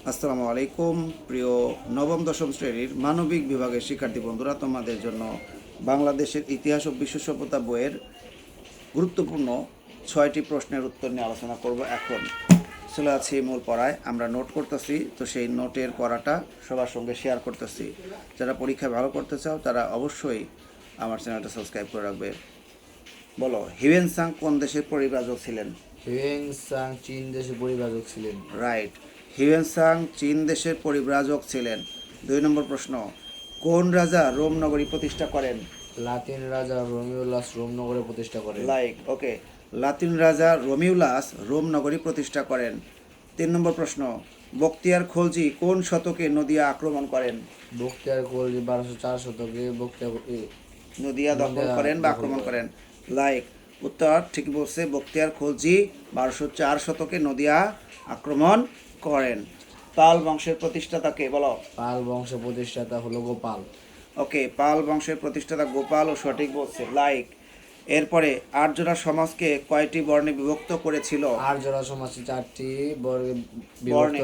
আসসালামু আলাইকুম প্রিয় নবম দশম শ্রেণীর মানবিক বিভাগের শিক্ষার্থী বন্ধুরা, তোমাদের জন্য বাংলাদেশের ইতিহাস ও বিশ্ব সভ্যতা বইয়ের গুরুত্বপূর্ণ 6টি প্রশ্নের উত্তর নিয়ে আলোচনা করব। এখন চলে আছি মূল পড়ায়, আমরা নোট করতেছি, তো সেই নোটের পড়াটা সবার সঙ্গে শেয়ার করতেছি। যারা পরীক্ষায় ভালো করতে চাও তারা অবশ্যই আমার চ্যানেলটা সাবস্ক্রাইব করে রাখবে। বলো, হিউয়েন সাং কোন দেশের পরিব্রাজক ছিলেন? হিউয়েন সাং চীন দেশের পরিব্রাজক ছিলেন। রাইট, হিউয়েন সাং চীন দেশের পরিব্রাজক ছিলেন। 2 নম্বর প্রশ্ন, কোন রাজা রোম নগরী প্রতিষ্ঠা করেন? লাতিন রাজা রোমিওলাস রোম নগরে প্রতিষ্ঠা করেন। ওকে, লাতিন রাজা রোমিউলাস রোম নগরী প্রতিষ্ঠা করেন। 3 নম্বর প্রশ্ন, বখতিয়ার খলজি কোন শতকে নদিয়া আক্রমণ করেন? বখতিয়ার খলজি 1204 শতকে নদিয়া দখল করেন বা আক্রমণ করেন। উত্তর ঠিক বলছে, বখতিয়ার খলজি 1204 শতকে নদিয়া আক্রমণ করেন। পাল বংশের প্রতিষ্ঠাতাকে বলো। পাল বংশের প্রতিষ্ঠাতা হলো গোপাল। ওকে, পাল বংশের প্রতিষ্ঠাতা গোপাল ও সঠিক বলছে। এরপরে আর্যরা সমাজকে কয়টি বর্ণে বিভক্ত করেছিল? আর্যরা সমাজকে 4টি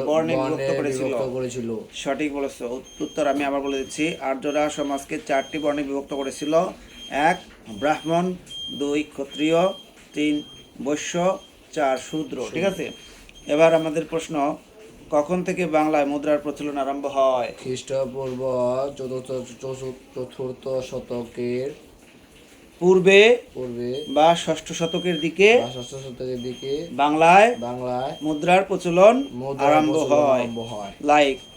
বর্ণে বিভক্ত করেছিল। সঠিক বলেছো। উত্তর আমি আবার বলে দিচ্ছি, আর্যরা সমাজকে 4টি বর্ণে বিভক্ত করেছিল। 1 ব্রাহ্মণ, 2 ক্ষত্রিয়, 3 বৈশ্য, 4 শূদ্র। ঠিক আছে, এবার আমাদের প্রশ্ন, কখন থেকে বাংলায় মুদ্রার প্রচলন আরম্ভ হয়? খ্রিস্টপূর্ব চতুর্থ শতকের পূর্বে পূর্বে বা 6ষ্ঠ শতকের দিকে ষষ্ঠ শতকের দিকে বাংলায় বাংলায় মুদ্রার প্রচলন আরম্ভ হয়। হয়।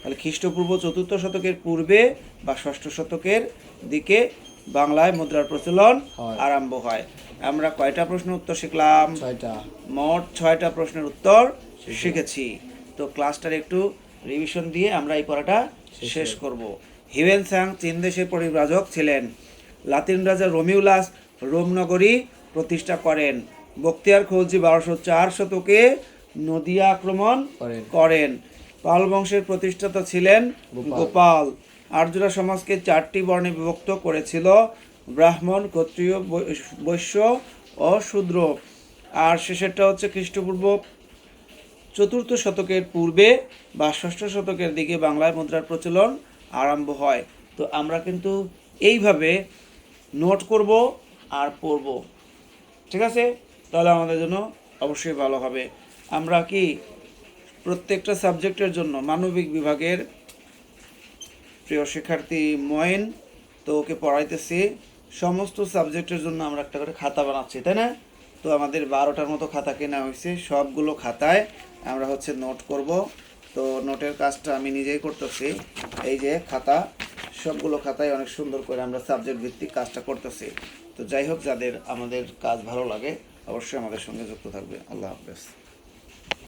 তাহলে খ্রিস্টপূর্ব 4র্থ শতকের পূর্বে বা 6ষ্ঠ শতকের দিকে বাংলায় মুদ্রার প্রচলন আরম্ভ হয়। আমরা কয়টা প্রশ্নের উত্তর শিখলাম? 6টা। মোট 6টা প্রশ্নের উত্তর শিখেছি। তো ক্লাসটার একটু রিভিশন দিয়ে আমরা এই পড়াটা শেষ করব। হিউয়েন সাং চীন দেশের পরিব্রাজক ছিলেন। লাতিন রাজা রোমিউলাস রোম নগরী প্রতিষ্ঠা করেন। বখতিয়ার খলজি 1204 শতকে নদিয়া আক্রমণ করেন। পাল বংশের প্রতিষ্ঠাতা ছিলেন গোপাল। আর্যরা সমাজকে 4টি বর্ণে বিভক্ত করেছিল: ব্রাহ্মণ, ক্ষত্রিয়, বৈশ্য ও শূদ্র। আর শেষেরটা হচ্ছে খ্রিস্টপূর্ব 4র্থ শতকের পূর্বে বা 6ষ্ঠ শতকের দিকে বাংলায় মুদ্রার প্রচলন আরম্ভ হয়। তো আমরা কিন্তু এইভাবে নোট করব আর পড়ব, ঠিক আছে? তাহলে আমাদের জন্য অবশ্যই ভালো হবে। আমরা কি প্রত্যেকটা সাবজেক্টের জন্য মানবিক বিভাগের প্রিয় শিক্ষার্থী ময়েন, তো ওকে পড়াইতেছি, সমস্ত সাবজেক্টের জন্য আমরা একটা করে খাতা বানাচ্ছি, তাই না? তো আমাদের 12টার মতো খাতা কেনা হয়েছে, সবগুলো খাতায় আমরা নোট করব। তো নোটের কাজটা আমি নিজেই করতেছি। এই যে খাতা, সবগুলো খাতায় অনেক সুন্দর করে আমরা সাবজেক্ট ভিত্তিক কাজটা করতেছি। তো যাই হোক, যাদের আমাদের কাজ ভালো লাগে অবশ্যই আমাদের সঙ্গে যুক্ত থাকবে। আল্লাহ হাফেজ।